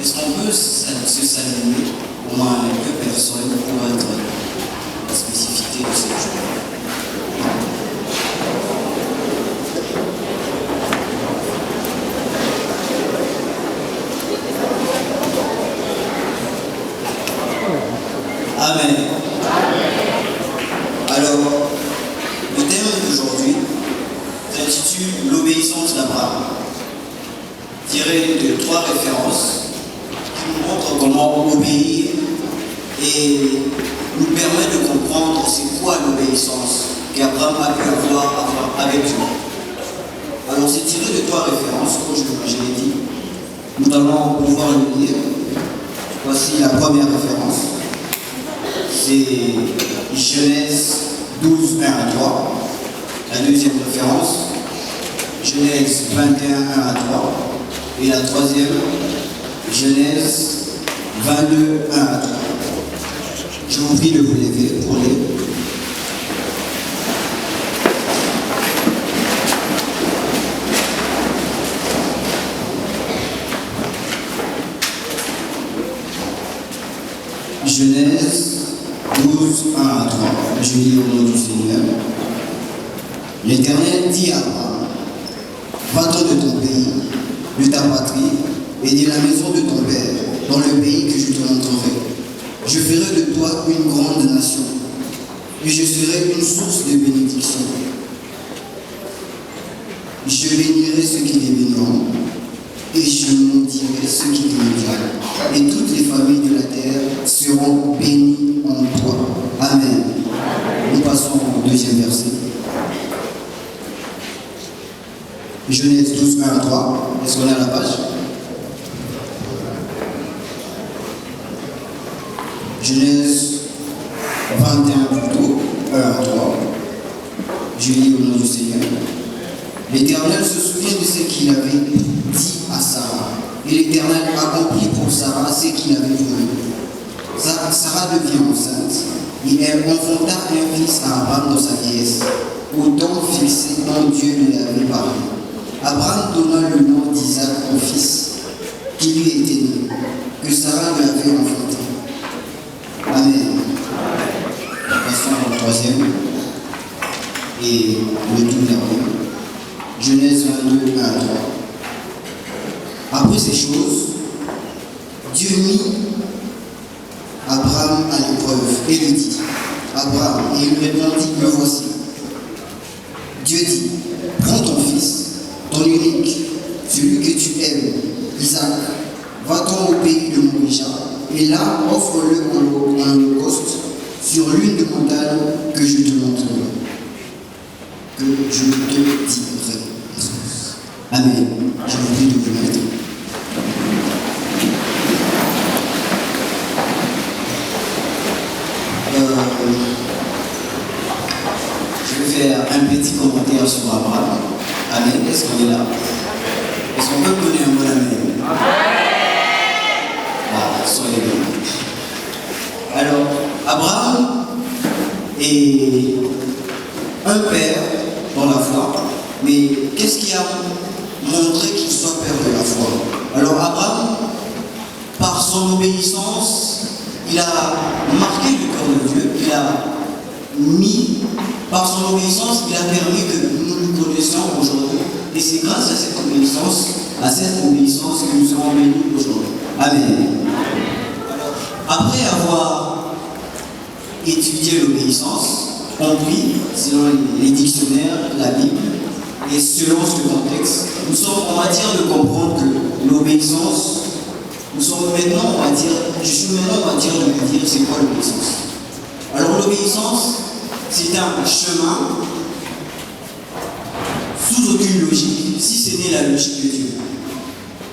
Est-ce qu'on peut se saluer au moins deux personnes pour être la spécificité de cette journée? Amen. Alors, le thème d'aujourd'hui s'intitule l'obéissance d'Abraham, tiré de trois références qui nous montrent comment obéir et nous permet de comprendre c'est quoi l'obéissance qu'Abraham a pu avoir avec Dieu. Alors, c'est tiré de trois références, comme je l'ai dit. Nous allons pouvoir le lire. Voici la première référence. C'est Genèse 12, 1 à 3. La deuxième référence, Genèse 21, 1 à 3. Et la troisième, Genèse 22, 1 à 3. Je vous prie de vous lever pour lire. Genèse 12, 1 à 3. Je lis au nom du Seigneur. L'Éternel dit à Abraham, va-t'en de ton pays, de ta patrie et de la maison de ton père, dans le pays que je te montrerai. Je ferai de toi une grande nation, et je serai une source de bénédiction. Je bénirai ceux qui les béniront, et je maudirai ceux qui les maudiront. Et toutes les familles de la terre seront bénies en toi. Amen. Nous passons au deuxième verset. Genèse 12, 1 à 3. Est-ce qu'on est à la page? Genèse 21 plutôt, 1 à 3. Je lis au nom du Seigneur. L'Éternel se souvient de ce qu'il avait dit à Sarah. Et l'Éternel accomplit pour Sarah ce qu'il avait promis. Sarah devient enceinte et elle enfanta un fils à Abraham dans sa vieillesse, au temps fixé dont Dieu lui avait parlé. Abraham donna le nom d'Isaac au fils qui lui était né, que Sarah lui avait enfanté. Amen. Passons au troisième et le tout dernier. Genèse 22, 1 à 3. Après ces choses, Dieu mit Abraham à l'épreuve et lui dit, Abraham, et il répondit, me voici. Dieu dit, prends ton fils, ton unique, celui que tu aimes, Isaac, va-t'en au pays de Moriah, et là offre-le en holocauste sur l'une des montagnes que je te montrerai, que je te dirai. Amen. Je vous prie de vous mettre. Je vais faire un petit commentaire sur Abraham. Amen. Est-ce qu'on est là? Est-ce qu'on peut donner un bon amen? Ah, soyez bien. Alors, Abraham est un père dans la foi, mais qu'est-ce qui a montré qu'il soit père de la foi? Alors, Abraham, par son obéissance, il a marqué le cœur de Dieu, il a mis, par son obéissance, il a permis que nous le connaissions aujourd'hui. Et c'est grâce à cette obéissance que nous serons bénis aujourd'hui. Amen. Alors, après avoir étudié l'obéissance, compris selon les dictionnaires, la Bible, et selon ce contexte, nous sommes en matière de comprendre que l'obéissance, je suis maintenant en matière de me dire c'est quoi l'obéissance. Alors l'obéissance, c'est un chemin sous aucune logique, si ce n'est la logique de Dieu.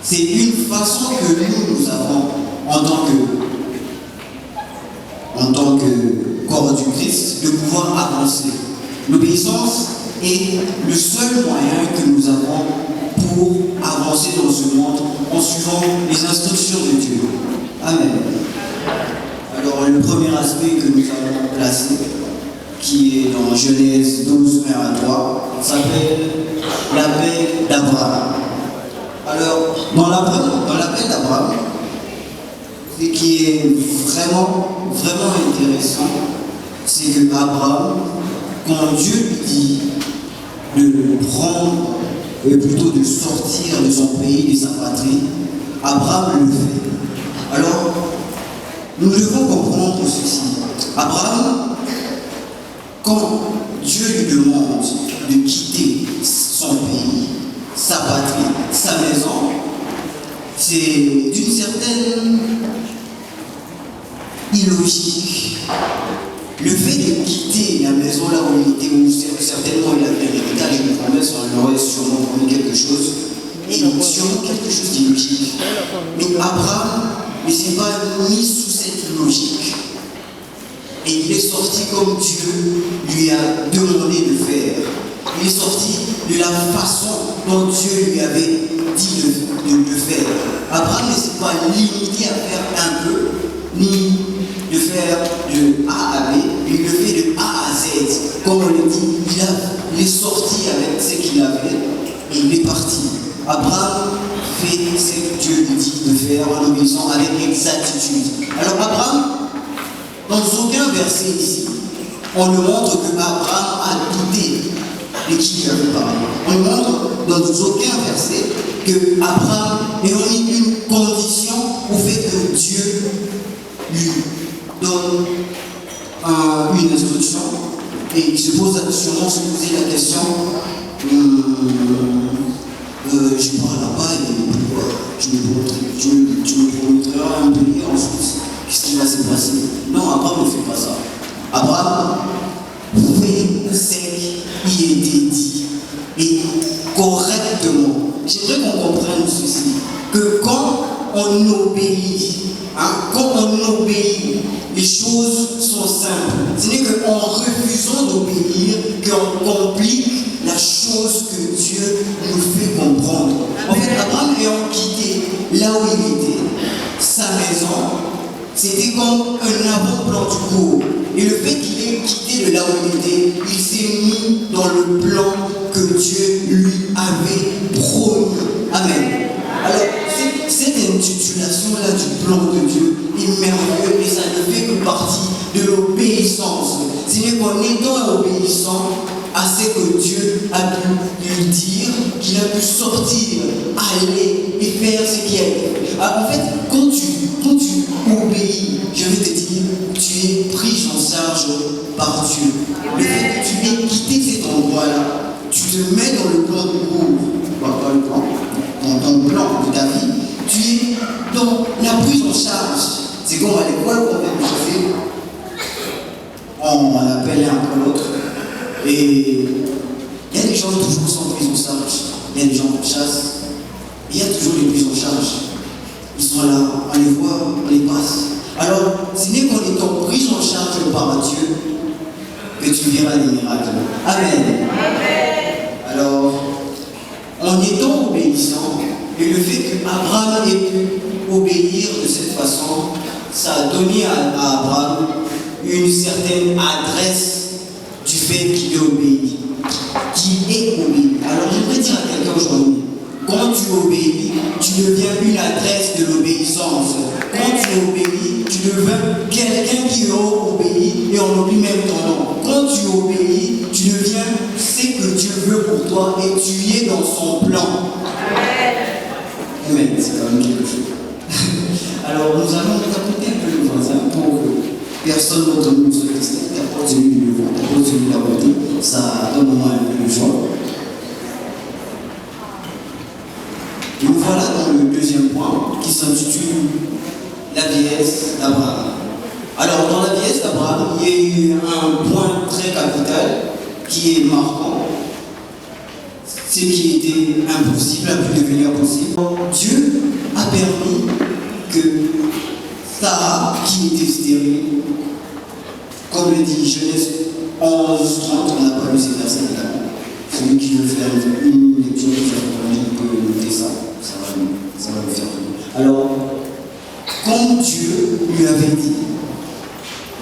C'est une façon que nous avons en tant que corps du Christ de pouvoir avancer. L'obéissance est le seul moyen que nous avons pour avancer dans ce monde en suivant les instructions de Dieu. Amen. Alors le premier aspect que nous avons placé, qui est dans Genèse 12, 1 à 3, s'appelle la paix d'Abraham. Alors, dans l'appel d'Abraham, ce qui est vraiment intéressant, c'est que Abraham, quand Dieu lui dit de prendre, plutôt de sortir de son pays, de sa patrie, Abraham le fait. Alors, nous devons comprendre ceci. Abraham, quand Dieu lui demande de quitter son pays, sa patrie, sa maison, c'est d'une certaine illogique. Le fait de quitter la maison là où il était, où certainement il avait l'héritage, une promesse, on aurait sûrement promis quelque chose, et sûrement quelque chose d'illogique. Mais Abraham ne s'est pas mis sous cette logique. Et il est sorti comme Dieu lui a demandé de faire. Il est sorti de la façon dont Dieu lui avait dit de le faire. Abraham ne s'est pas limité à faire un peu, ni de faire de A à B, il le fait de A à Z. Comme on le dit, il est sorti avec ce qu'il avait et il est parti. Abraham fait ce que Dieu lui dit de faire en obéissant avec exactitude. Alors Abraham, dans aucun verset ici, on nous montre que Abraham a douté de qui il avait parlé. On nous montre dans aucun verset que Abraham ait mis une condition au fait que Dieu lui donne une instruction et il se pose sûrement se poser la question je pars là-bas et tu me promettras un pays ensuite. Qu'est-ce qui va se passer? Non, Abraham ne fait pas ça. Abraham fait ce qui était dit et correctement. J'aimerais qu'on comprenne ceci, que quand on obéit, les choses sont simples. Ce n'est qu'en refusant d'obéir qu'on complique la chose que Dieu nous fait comprendre. En fait, Abraham ayant quitté là où il était, sa maison, c'était comme un avant-plan du cours. Et le fait qu'il ait quitté de là où il était, il s'est mis dans le plan que Dieu lui avait promis. Amen. Alors, cette intitulation-là du plan de Dieu est merveilleuse et ça ne fait que partie de l'obéissance. Ce n'est qu'en étant obéissant à ce que Dieu a pu lui dire, qu'il a pu sortir, aller et faire ce qu'il a fait. En fait, quand tu obéis, je vais te dire, tu es pris en charge par Dieu. Le fait que tu aies quitté cet endroit-là, tu te mets dans le plan de cours, pas le plan, dans ton plan de ta vie, tu es dans la prise en charge. C'est comme à l'école, on fait des choses, on appelle un peu l'autre. Et il y a des gens qui toujours sont pris en charge. Il y a des gens qui chassent. Il y a toujours des prises en charge. Ils sont là, on les voit, on les passe. Alors, ce n'est qu'en étant pris en charge par Dieu que tu verras les miracles. Amen. Alors, en étant obéissant, et le fait qu'Abraham ait pu obéir de cette façon, ça a donné à Abraham une certaine adresse du fait qu'il est obéi. Alors j'aimerais dire à quelqu'un aujourd'hui, quand tu obéis, tu deviens une adresse de l'obéissance. Quand tu obéis, tu deviens quelqu'un qui obéit et on oublie même ton nom. Quand tu obéis, tu deviens ce que Dieu veut pour toi et tu es dans son plan. Amen, c'est quand même quelque chose. Alors nous allons écouter un peu le voisin pour que personne n'autre nous se distrait. T'apportes celui du vent, t'apportes celui de la beauté, ça donne au moins un peu de joie. Nous voilà dans le deuxième point qui s'intitule la vieillesse d'Abraham. Alors dans la vieillesse d'Abraham, il y a eu un point très capital qui est marquant. Ce qui était impossible a pu devenir possible. Dieu a permis que Sarah, qui était stérile, comme le dit Genèse 11, 30, on n'a pas lu ces versets évidemment. Celui qui veut faire une lecture peut noter ça, ça va le faire. Alors, comme Dieu lui avait dit,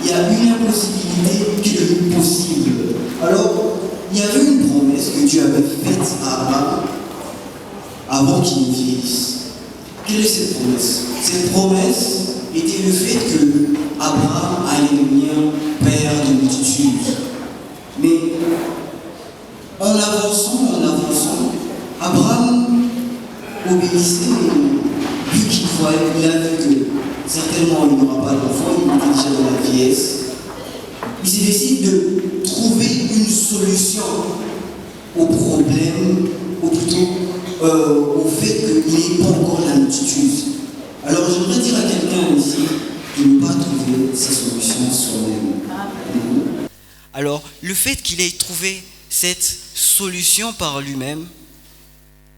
il y a une impossibilité qui est devenue possible. Alors, il y avait une promesse que Dieu avait faite à avant qu'il ne vieillisse. Quelle est cette promesse? Cette promesse était le fait que Abraham allait devenir père de multitudes. Mais en avançant, Abraham obéissait, mais vu il a vu que certainement il n'aura pas d'enfant, il était déjà dans la vieillesse. Il s'est décidé de trouver une solution au problème, ou plutôt au fait qu'il n'est pas encore la multitude. Alors j'aimerais dire à quelqu'un ici de ne pas trouver sa solution soi-même. Alors le fait qu'il ait trouvé cette solution par lui-même,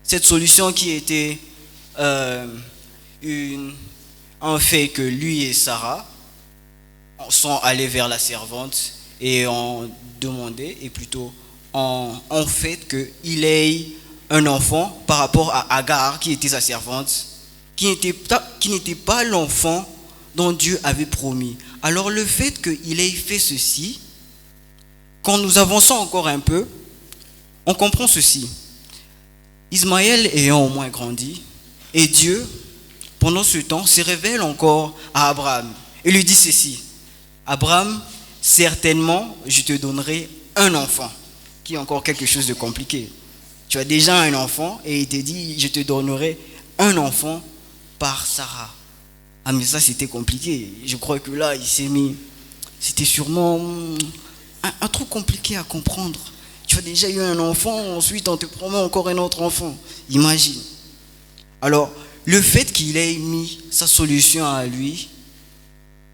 cette solution qui était un fait que lui et Sarah sont allés vers la servante et ont demandé, et plutôt en fait qu'il ait un enfant par rapport à Agar qui était sa servante, qui n'était pas l'enfant dont Dieu avait promis. Alors le fait qu'il ait fait ceci, quand nous avançons encore un peu, on comprend ceci. Ismaël ayant au moins grandi, et Dieu, pendant ce temps, se révèle encore à Abraham et lui dit ceci: Abraham, certainement, je te donnerai un enfant, qui est encore quelque chose de compliqué. Tu as déjà un enfant et il te dit, je te donnerai un enfant par Sarah. Ah mais ça c'était compliqué. Je crois que là, il s'est mis, c'était sûrement un truc compliqué à comprendre. Tu as déjà eu un enfant, ensuite on te promet encore un autre enfant. Imagine. Alors, le fait qu'il ait mis sa solution à lui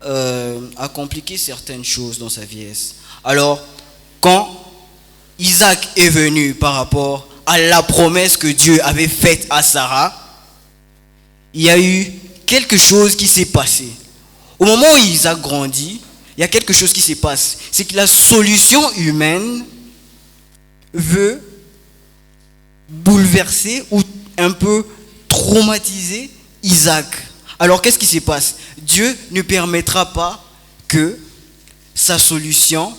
a compliqué certaines choses dans sa vieillesse. Alors, quand Isaac est venu par rapport à la promesse que Dieu avait faite à Sarah, il y a eu quelque chose qui s'est passé. Au moment où Isaac grandit, il y a quelque chose qui se passe. C'est que la solution humaine veut bouleverser ou un peu traumatiser Isaac. Alors qu'est-ce qui se passe? Dieu ne permettra pas que sa solution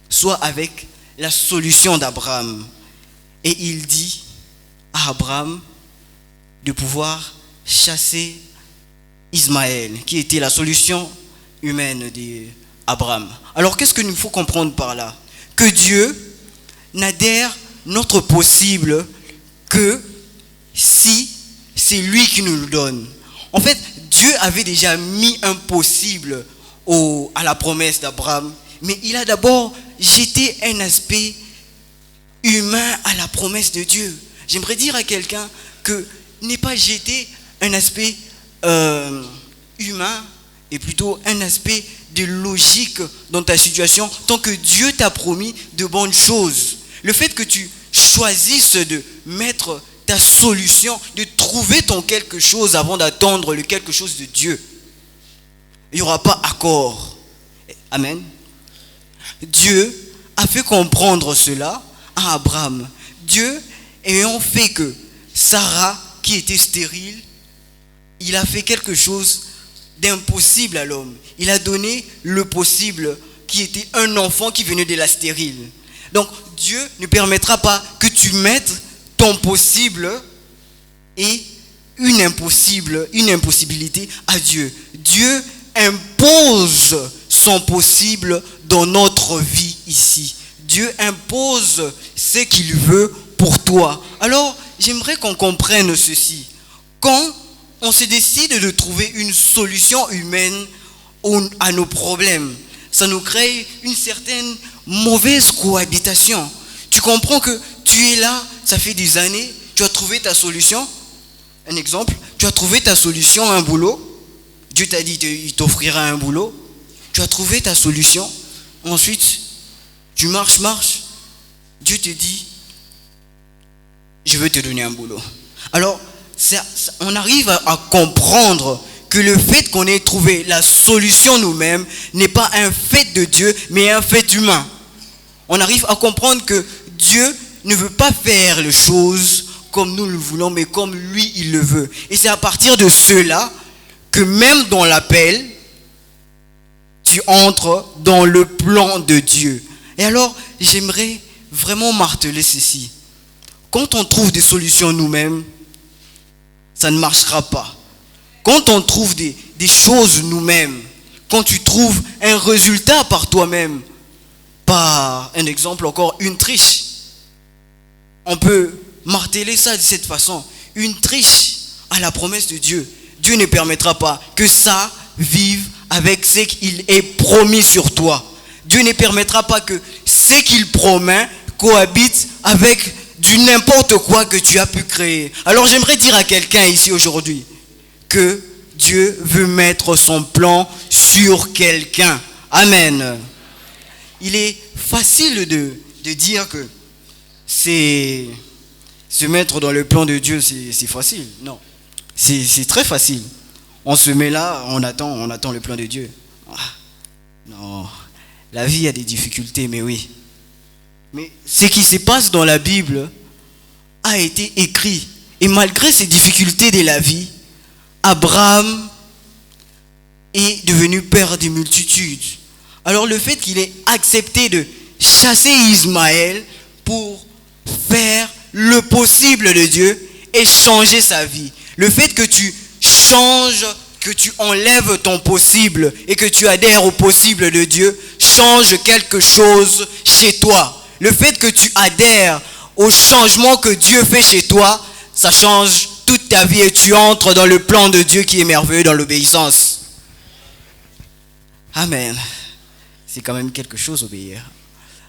soit avec la solution d'Abraham. Et il dit à Abraham de pouvoir chasser Ismaël, qui était la solution humaine d'Abraham. Alors qu'est-ce que nous faut comprendre par là? Que Dieu n'adhère notre possible que si c'est lui qui nous le donne. En fait, Dieu avait déjà mis un possible à la promesse d'Abraham, mais il a d'abord jeté un aspect humain à la promesse de Dieu. J'aimerais dire à quelqu'un que n'est pas jeter un aspect humain et plutôt un aspect de logique dans ta situation tant que Dieu t'a promis de bonnes choses. Le fait que tu choisisses de mettre ta solution, de trouver ton quelque chose avant d'attendre le quelque chose de Dieu, il n'y aura pas accord. Amen. Dieu a fait comprendre cela à Abraham. Dieu ayant fait que Sarah, qui était stérile, il a fait quelque chose d'impossible à l'homme. Il a donné le possible qui était un enfant qui venait de la stérile. Donc Dieu ne permettra pas que tu mettes ton possible et une impossibilité à Dieu. Dieu impose son possible dans notre vie ici. Dieu impose ce qu'il veut pour toi. Alors, j'aimerais qu'on comprenne ceci. Quand on se décide de trouver une solution humaine à nos problèmes, ça nous crée une certaine mauvaise cohabitation. Tu comprends que tu es là, ça fait des années, tu as trouvé ta solution. Un exemple, tu as trouvé ta solution à un boulot. Dieu t'a dit qu'il t'offrira un boulot. Tu as trouvé ta solution. Ensuite, tu marches. Dieu te dit, je veux te donner un boulot. Alors, on arrive à comprendre que le fait qu'on ait trouvé la solution nous-mêmes n'est pas un fait de Dieu, mais un fait humain. On arrive à comprendre que Dieu ne veut pas faire les choses comme nous le voulons, mais comme lui, il le veut. Et c'est à partir de cela que même dans l'appel, tu entres dans le plan de Dieu. Et alors, j'aimerais vraiment marteler ceci. Quand on trouve des solutions nous-mêmes, ça ne marchera pas. Quand on trouve des choses nous-mêmes, quand tu trouves un résultat par toi-même, par un exemple encore, une triche, on peut marteler ça de cette façon. Une triche à la promesse de Dieu. Dieu ne permettra pas que ça vive avec ce qu'il est promis sur toi. Dieu ne permettra pas que ce qu'il promet cohabite avec du n'importe quoi que tu as pu créer. Alors j'aimerais dire à quelqu'un ici aujourd'hui que Dieu veut mettre son plan sur quelqu'un. Amen. Il est facile de dire que c'est se mettre dans le plan de Dieu, c'est facile. Non, c'est très facile. On se met là, on attend le plan de Dieu. Non, la vie a des difficultés, mais oui. Mais ce qui se passe dans la Bible a été écrit. Et malgré ces difficultés de la vie, Abraham est devenu père des multitudes. Alors le fait qu'il ait accepté de chasser Ismaël pour faire le possible de Dieu et changer sa vie. Le fait que tu changes, que tu enlèves ton possible et que tu adhères au possible de Dieu, change quelque chose chez toi. Le fait que tu adhères au changement que Dieu fait chez toi, ça change toute ta vie et tu entres dans le plan de Dieu qui est merveilleux dans l'obéissance. Amen. C'est quand même quelque chose, obéir.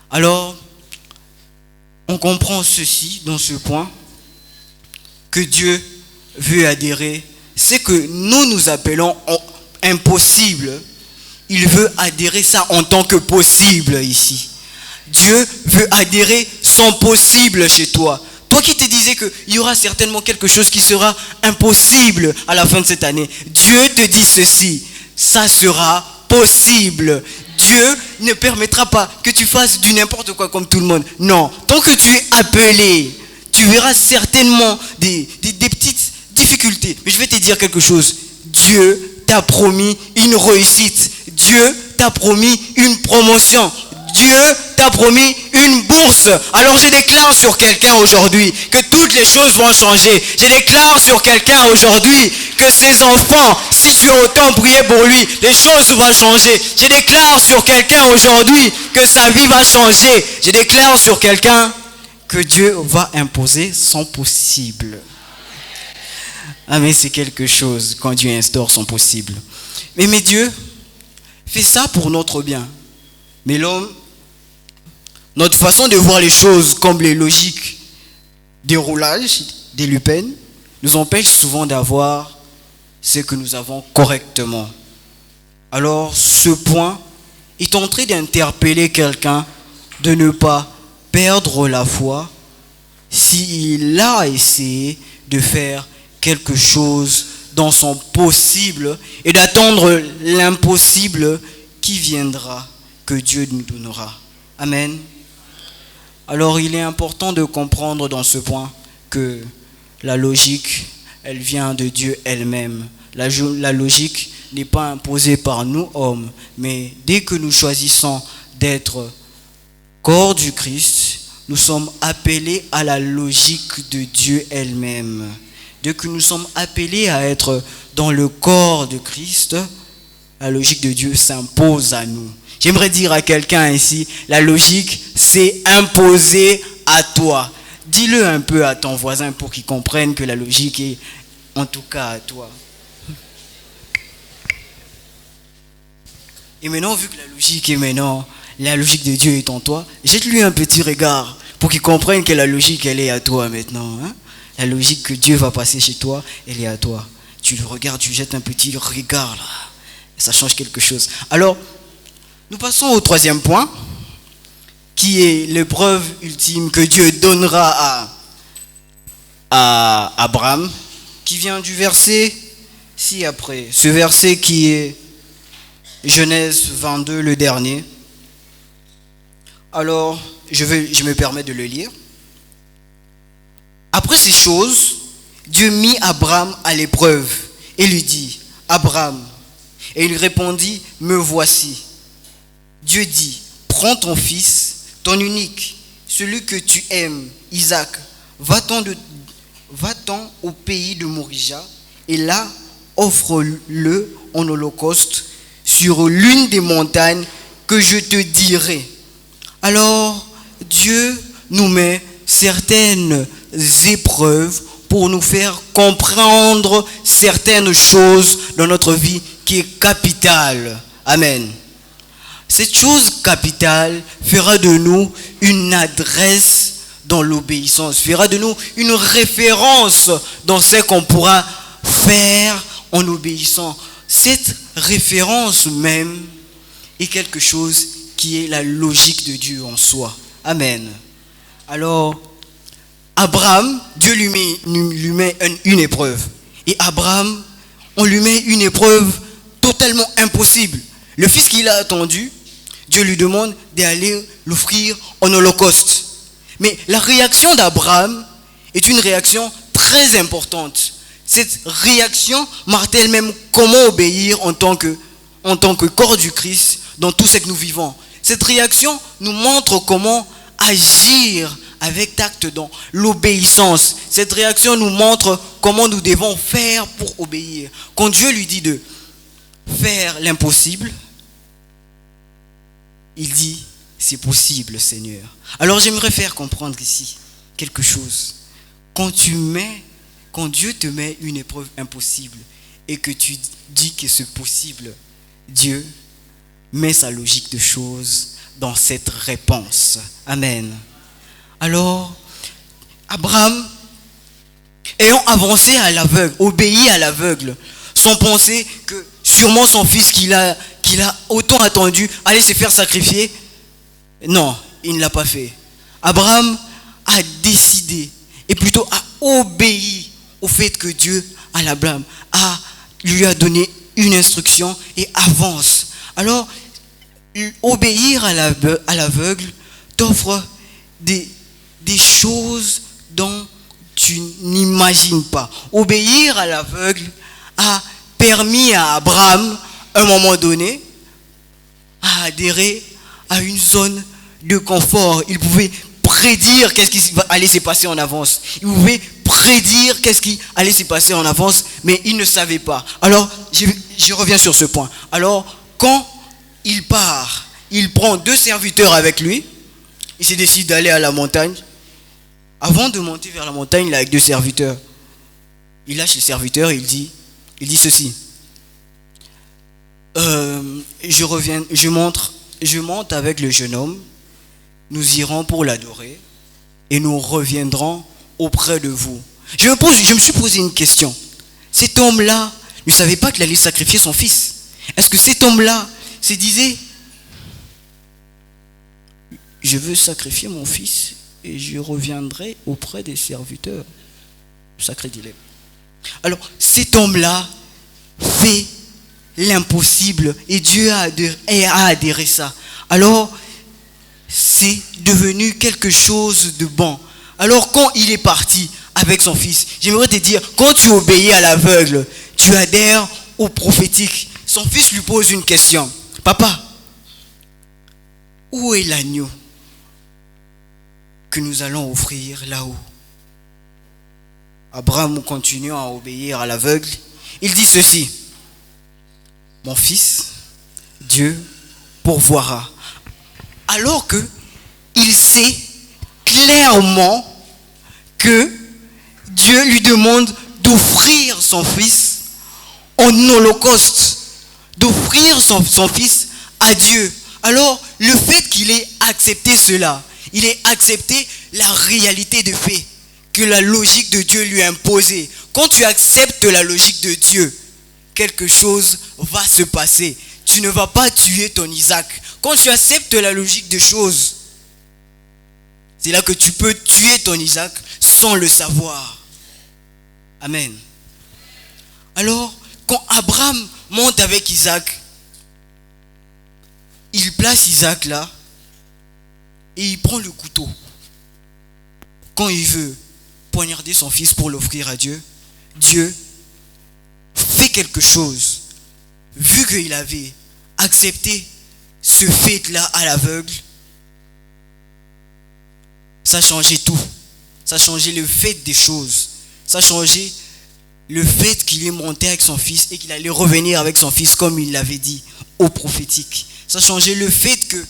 Alors, on comprend ceci dans ce point, que Dieu veut adhérer. Ce que nous appelons impossible, il veut adhérer ça en tant que possible ici. Dieu veut adhérer son possible chez toi. Toi qui te disais qu'il y aura certainement quelque chose qui sera impossible à la fin de cette année, Dieu te dit ceci, ça sera possible. Dieu ne permettra pas que tu fasses du n'importe quoi comme tout le monde. Non, tant que tu es appelé, tu verras certainement des petites difficultés. Mais je vais te dire quelque chose. Dieu t'a promis une réussite. Dieu t'a promis une promotion. Dieu t'a promis une bourse. Alors je déclare sur quelqu'un aujourd'hui que toutes les choses vont changer. Je déclare sur quelqu'un aujourd'hui que ses enfants, si tu as autant prié pour lui, les choses vont changer. Je déclare sur quelqu'un aujourd'hui que sa vie va changer. Je déclare sur quelqu'un que Dieu va imposer son possible. Ah mais c'est quelque chose quand Dieu instaure son possible. Mais Dieu fait ça pour notre bien. Mais l'homme, notre façon de voir les choses comme les logiques déroulage des Lupin nous empêche souvent d'avoir ce que nous avons correctement. Alors ce point est en train d'interpeller quelqu'un de ne pas perdre la foi s'il a essayé de faire quelque chose dans son possible et d'attendre l'impossible qui viendra, que Dieu nous donnera. Amen. Alors il est important de comprendre dans ce point que la logique, elle vient de Dieu elle-même. La logique n'est pas imposée par nous hommes, mais dès que nous choisissons d'être corps du Christ, nous sommes appelés à la logique de Dieu elle-même. Dès que nous sommes appelés à être dans le corps de Christ, la logique de Dieu s'impose à nous. J'aimerais dire à quelqu'un ici, la logique s'est imposée à toi. Dis-le un peu à ton voisin pour qu'il comprenne que la logique est en tout cas à toi. Et maintenant, vu que la logique de Dieu est en toi, jette-lui un petit regard pour qu'il comprenne que la logique, elle est à toi maintenant. Hein? La logique que Dieu va passer chez toi, elle est à toi. Tu le regardes, tu jettes un petit regard là. Ça change quelque chose. Alors, nous passons au troisième point, qui est l'épreuve ultime que Dieu donnera à Abraham, qui vient du verset ci-après. Ce verset qui est Genèse 22, le dernier. Alors, je me permets de le lire. Après ces choses, Dieu mit Abraham à l'épreuve et lui dit, Abraham, et il répondit, me voici. Dieu dit, prends ton fils, ton unique, celui que tu aimes, Isaac, va-t'en va-t'en au pays de Morija, et là, offre-le en holocauste sur l'une des montagnes que je te dirai. Alors, Dieu nous met certaines épreuves pour nous faire comprendre certaines choses dans notre vie qui est capitale. Amen. Cette chose capitale fera de nous une adresse dans l'obéissance, fera de nous une référence dans ce qu'on pourra faire en obéissant. Cette référence même est quelque chose qui est la logique de Dieu en soi. Amen. Alors, Abraham, Dieu lui met une épreuve. Et Abraham, on lui met une épreuve totalement impossible. Le fils qu'il a attendu, Dieu lui demande d'aller l'offrir en holocauste. Mais la réaction d'Abraham est une réaction très importante. Cette réaction martèle même comment obéir en tant que corps du Christ dans tout ce que nous vivons. Cette réaction nous montre comment agir avec tact dans l'obéissance. Cette réaction nous montre comment nous devons faire pour obéir. Quand Dieu lui dit de faire l'impossible, il dit, c'est possible, Seigneur. Alors j'aimerais faire comprendre ici quelque chose. Quand Dieu te met une épreuve impossible et que tu dis que c'est possible, Dieu met sa logique de choses dans cette réponse. Amen. Alors, Abraham, ayant avancé à l'aveugle, obéi à l'aveugle, sans penser que sûrement son fils qu'il a autant attendu allait se faire sacrifier, non, il ne l'a pas fait. Abraham a décidé, et plutôt a obéi au fait que Dieu lui a donné une instruction et avance. Alors, obéir à l'aveugle t'offre des choses dont tu n'imagines pas. Obéir à l'aveugle a permis à Abraham, à un moment donné, à adhérer à une zone de confort. Il pouvait prédire qu'est-ce qui allait se passer en avance. Il pouvait prédire qu'est-ce qui allait se passer en avance, mais il ne savait pas. Alors, je reviens sur ce point. Alors, quand il part, il prend 2 serviteurs avec lui, il se décide d'aller à la montagne. Avant de monter vers la montagne, il est avec 2 serviteurs. Il lâche les serviteurs et il dit ceci. Je monte avec le jeune homme, nous irons pour l'adorer et nous reviendrons auprès de vous. Je me suis posé une question. Cet homme-là ne savait pas qu'il allait sacrifier son fils. Est-ce que cet homme-là se disait, je veux sacrifier mon fils et je reviendrai auprès des serviteurs? Sacré dilemme. Alors, cet homme-là fait l'impossible et Dieu a adhéré ça. Alors, c'est devenu quelque chose de bon. Alors, quand il est parti avec son fils, j'aimerais te dire, quand tu obéis à l'aveugle, tu adhères au prophétique. Son fils lui pose une question. Papa, où est l'agneau que nous allons offrir là-haut? Abraham, continuant à obéir à l'aveugle, il dit ceci. Mon fils, Dieu pourvoira. Alors que il sait clairement que Dieu lui demande d'offrir son fils en holocauste, d'offrir son fils à Dieu. Alors, le fait qu'il ait accepté cela, il ait accepté la réalité de fait que la logique de Dieu lui a imposée. Quand tu acceptes la logique de Dieu, quelque chose va se passer. Tu ne vas pas tuer ton Isaac. Quand tu acceptes la logique des choses, c'est là que tu peux tuer ton Isaac sans le savoir. Amen. Alors, quand Abraham monte avec Isaac, il place Isaac là et il prend le couteau. Quand il veut poignarder son fils pour l'offrir à Dieu, Dieu fait quelque chose. Vu qu'il avait accepté ce fait-là à l'aveugle, ça changeait tout. Ça changeait le fait des choses. Ça a changé le fait qu'il est monté avec son fils et qu'il allait revenir avec son fils comme il l'avait dit au prophétique. Ça a changé le fait que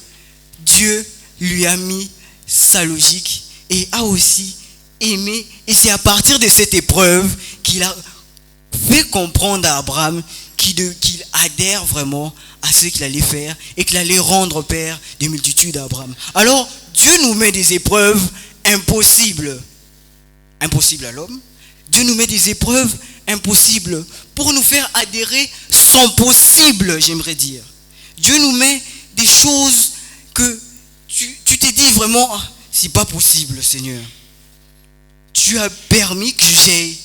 Dieu lui a mis sa logique et a aussi aimé. Et c'est à partir de cette épreuve qu'il a fait comprendre à Abraham qu'il adhère vraiment à ce qu'il allait faire et qu'il allait rendre père des multitudes à Abraham. Alors, Dieu nous met des épreuves impossibles. Impossibles à l'homme. Dieu nous met des épreuves impossibles pour nous faire adhérer son possible, j'aimerais dire. Dieu nous met des choses que tu t'es dit vraiment, c'est pas possible, Seigneur. Tu as permis que j'aie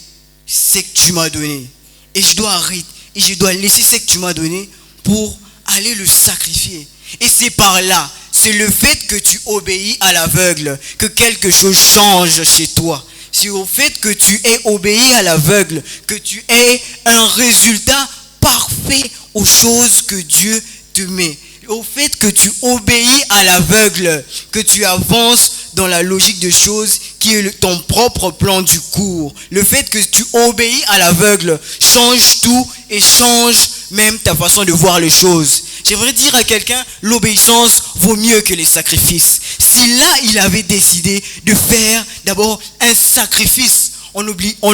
ce que tu m'as donné. Et je dois arrêter. Et je dois laisser ce que tu m'as donné pour aller le sacrifier. Et c'est par là, c'est le fait que tu obéis à l'aveugle, que quelque chose change chez toi. C'est au fait que tu aies obéi à l'aveugle, que tu aies un résultat parfait aux choses que Dieu te met. Au fait que tu obéis à l'aveugle, que tu avances dans la logique des choses qui est ton propre plan du cours. Le fait que tu obéis à l'aveugle change tout et change même ta façon de voir les choses. J'aimerais dire à quelqu'un, l'obéissance vaut mieux que les sacrifices. Si là, il avait décidé de faire d'abord un sacrifice en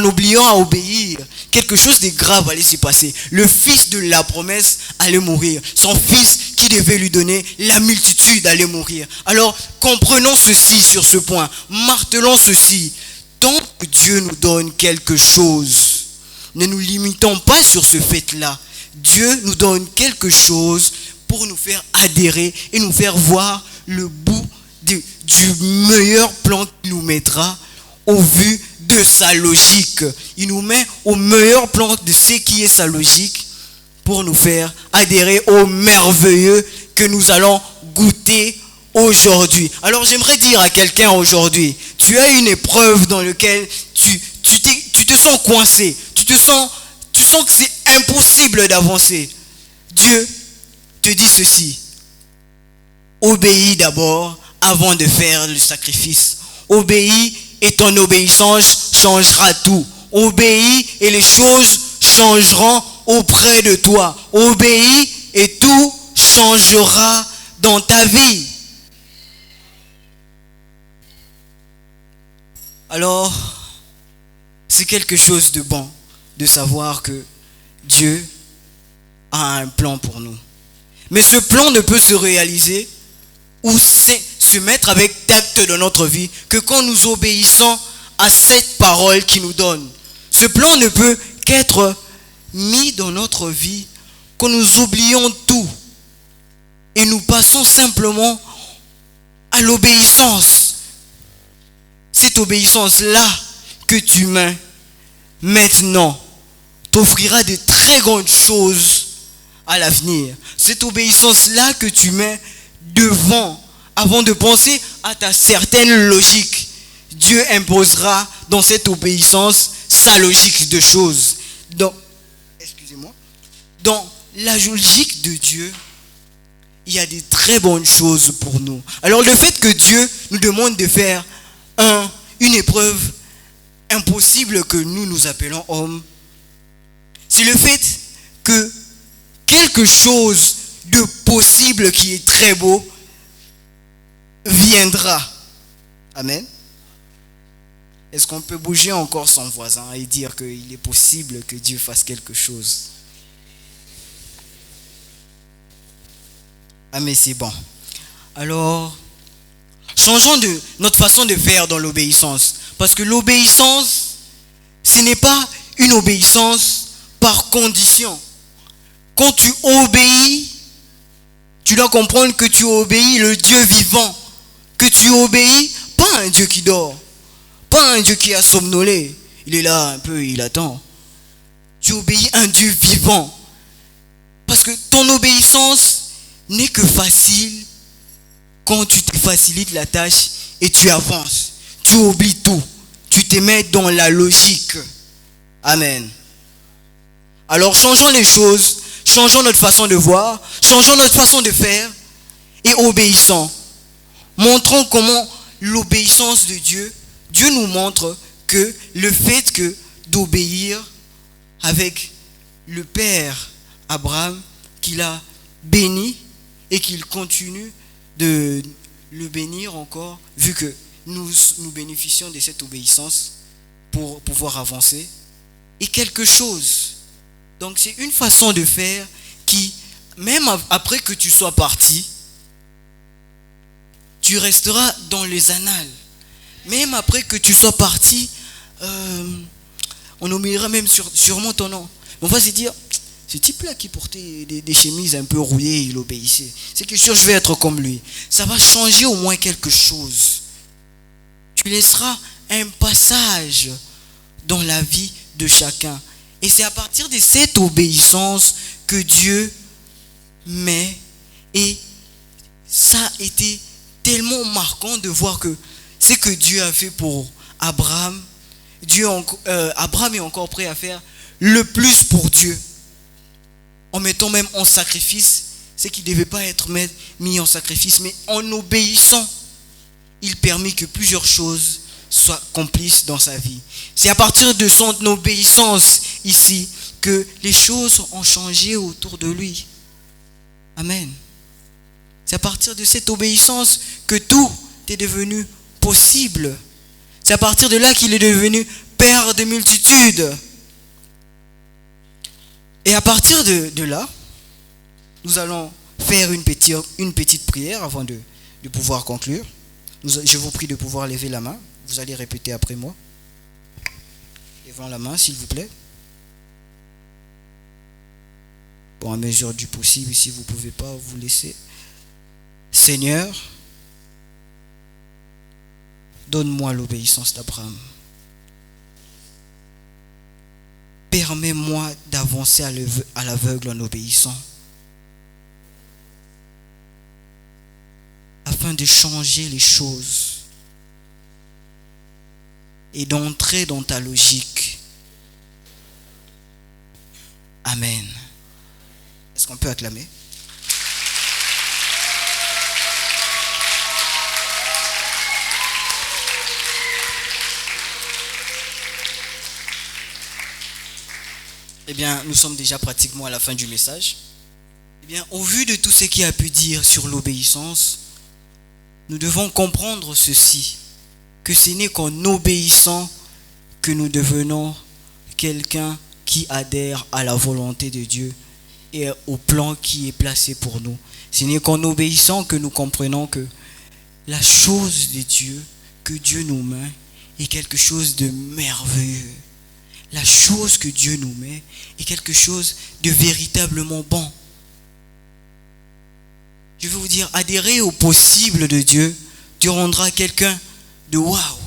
oubliant à obéir, quelque chose de grave allait se passer. Le fils de la promesse allait mourir. Son fils qui devait lui donner la multitude allait mourir. Alors, comprenons ceci sur ce point. Martelons ceci. Tant que Dieu nous donne quelque chose, ne nous limitons pas sur ce fait-là. Dieu nous donne quelque chose pour nous faire adhérer et nous faire voir le bout du meilleur plan qu'il nous mettra au vu de sa logique. Il nous met au meilleur plan de ce qui est sa logique pour nous faire adhérer au merveilleux que nous allons goûter aujourd'hui. Alors j'aimerais dire à quelqu'un aujourd'hui, tu as une épreuve dans laquelle tu te sens coincé, tu sens que c'est impossible d'avancer. Dieu te dit ceci: obéis d'abord avant de faire le sacrifice. Obéis et ton obéissance changera tout. Obéis et les choses changeront auprès de toi. Obéis et tout changera dans ta vie. Alors, c'est quelque chose de bon de savoir que Dieu a un plan pour nous. Mais ce plan ne peut se réaliser ou se mettre avec tact dans notre vie que quand nous obéissons à cette parole qu'il nous donne. Ce plan ne peut qu'être mis dans notre vie quand nous oublions tout et nous passons simplement à l'obéissance. Cette obéissance-là que tu mets maintenant t'offrira de très grandes choses à l'avenir. Cette obéissance-là que tu mets devant, avant de penser à ta certaine logique, Dieu imposera dans cette obéissance sa logique de choses. Dans la logique de Dieu, il y a des très bonnes choses pour nous. Alors le fait que Dieu nous demande de faire une épreuve impossible que nous appelons homme, c'est le fait que quelque chose de possible qui est très beau viendra. Amen. Est-ce qu'on peut bouger encore son voisin et dire qu'il est possible que Dieu fasse quelque chose? Ah mais c'est bon. Alors, changeons de notre façon de faire dans l'obéissance. Parce que l'obéissance, ce n'est pas une obéissance par condition. Quand tu obéis, tu dois comprendre que tu obéis le Dieu vivant. Que tu obéis pas un Dieu qui dort. Pas un Dieu qui a somnolé. Il est là un peu, il attend. Tu obéis un Dieu vivant. Parce que ton obéissance n'est que facile quand tu te facilites la tâche et tu avances. Tu oublies tout. Tu te mets dans la logique. Amen. Alors changeons les choses, changeons notre façon de voir, changeons notre façon de faire et obéissons. Montrons comment l'obéissance de Dieu, Dieu nous montre que le fait que d'obéir avec le père Abraham qu'il a béni et qu'il continue de le bénir encore, vu que nous bénéficions de cette obéissance pour pouvoir avancer. Et quelque chose. Donc c'est une façon de faire qui, même après que tu sois parti, tu resteras dans les annales. Même après que tu sois parti, on oubliera même sûrement ton nom. On va se dire, ce type-là qui portait des chemises un peu rouillées, il obéissait. C'est que sûr, je vais être comme lui. Ça va changer au moins quelque chose. Tu laisseras un passage dans la vie de chacun. Et c'est à partir de cette obéissance que Dieu met. Et ça a été tellement marquant de voir que ce que Dieu a fait pour Abraham, Abraham est encore prêt à faire le plus pour Dieu, en mettant même en sacrifice ce qui ne devait pas être mis en sacrifice, mais en obéissant, il permet que plusieurs choses soient accomplies dans sa vie. C'est à partir de son obéissance ici que les choses ont changé autour de lui. Amen. C'est à partir de cette obéissance que tout est devenu possible. C'est à partir de là qu'il est devenu père de multitudes. Et à partir de là, nous allons faire une petite prière avant de pouvoir conclure. Je vous prie de pouvoir lever la main. Vous allez répéter après moi. Levons la main, s'il vous plaît. Bon, à mesure du possible, si vous ne pouvez pas, vous laissez. Seigneur, donne-moi l'obéissance d'Abraham. Permets-moi d'avancer à l'aveugle en obéissant, afin de changer les choses et d'entrer dans ta logique. Amen. Est-ce qu'on peut acclamer? Eh bien, nous sommes déjà pratiquement à la fin du message. Eh bien, au vu de tout ce qu'il a pu dire sur l'obéissance, nous devons comprendre ceci, que ce n'est qu'en obéissant que nous devenons quelqu'un qui adhère à la volonté de Dieu et au plan qui est placé pour nous. Ce n'est qu'en obéissant que nous comprenons que la chose de Dieu, que Dieu nous met, est quelque chose de merveilleux. La chose que Dieu nous met est quelque chose de véritablement bon. Je veux vous dire, adhérer au possible de Dieu te rendra quelqu'un de waouh.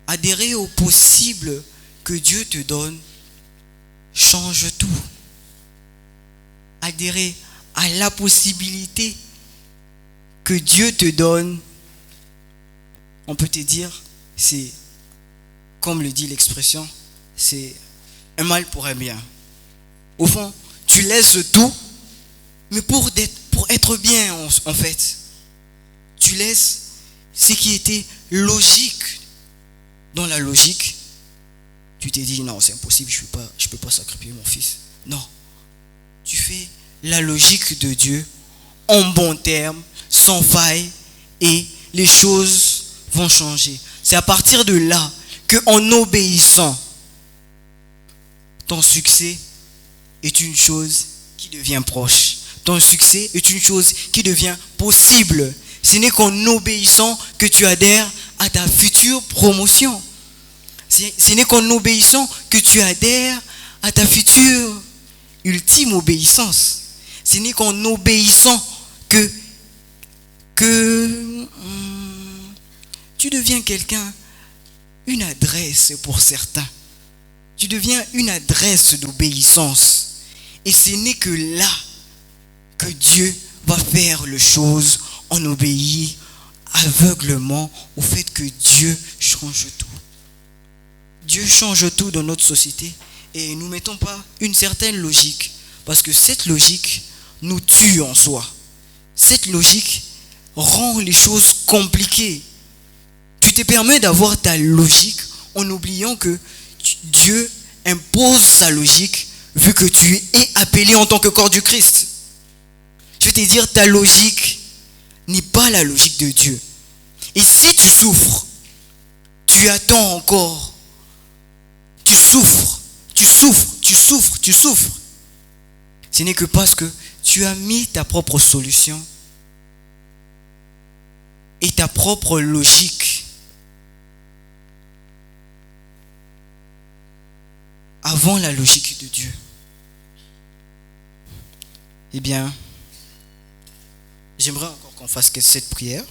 Adhérer au possible que Dieu te donne change tout. Adhérer à la possibilité que Dieu te donne, on peut te dire, c'est, comme le dit l'expression, c'est un mal pour un bien. Au fond, tu laisses tout, mais pour être bien en fait. Tu laisses ce qui était logique. Dans la logique, tu t'es dit non, c'est impossible, je peux pas sacrifier mon fils. Non. Tu fais la logique de Dieu en bon terme, sans faille, et les choses vont changer. C'est à partir de là qu'en obéissant, ton succès est une chose qui devient proche. Ton succès est une chose qui devient possible. Ce n'est qu'en obéissant que tu adhères à ta future promotion. Ce n'est qu'en obéissant que tu adhères à ta future ultime obéissance. Ce n'est qu'en obéissant que tu deviens quelqu'un, une adresse pour certains. Tu deviens une adresse d'obéissance. Et ce n'est que là que Dieu va faire les choses en obéissant aveuglement au fait que Dieu change tout. Dieu change tout dans notre société et nous ne mettons pas une certaine logique parce que cette logique nous tue en soi. Cette logique rend les choses compliquées. Tu te permets d'avoir ta logique en oubliant que Dieu impose sa logique vu que tu es appelé en tant que corps du Christ. Je vais te dire, ta logique n'est pas la logique de Dieu. Et si tu souffres, tu attends encore. Tu souffres. Ce n'est que parce que tu as mis ta propre solution et ta propre logique avant la logique de Dieu. Eh bien, j'aimerais encore qu'on fasse cette prière.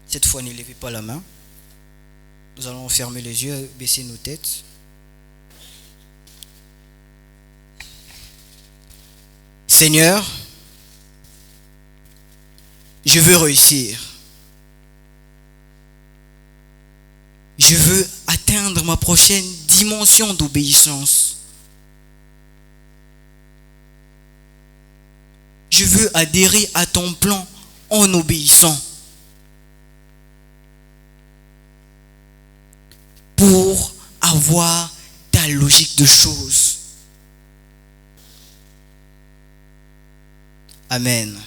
Cette fois, ne levez pas la main. Nous allons fermer les yeux, baisser nos têtes. Seigneur, je veux réussir. Je veux atteindre ma prochaine dimension d'obéissance. Je veux adhérer à ton plan en obéissant. Pour avoir ta logique de choses. Amen.